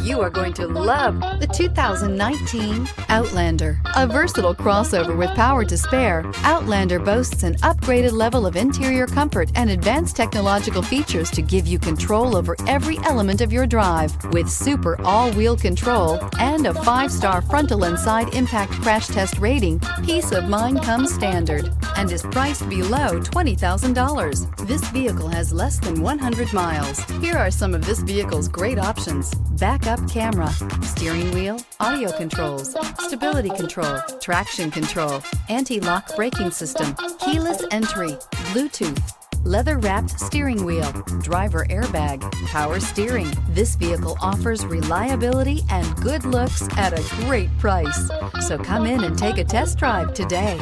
You are going to love the 2019 Outlander. A versatile crossover with power to spare, Outlander boasts an upgraded level of interior comfort and advanced technological features to give you control over every element of your drive. With super all-wheel control and a 5-star frontal and side impact crash test rating, peace of mind comes standard and is priced below $20,000. This vehicle has less than 100 miles. Here are some of this vehicle's great options: backup camera, steering wheel audio controls, stability control, traction control, anti-lock braking system, keyless entry, Bluetooth, leather-wrapped steering wheel, driver airbag, power steering. This vehicle offers reliability and good looks at a great price. So come in and take a test drive today.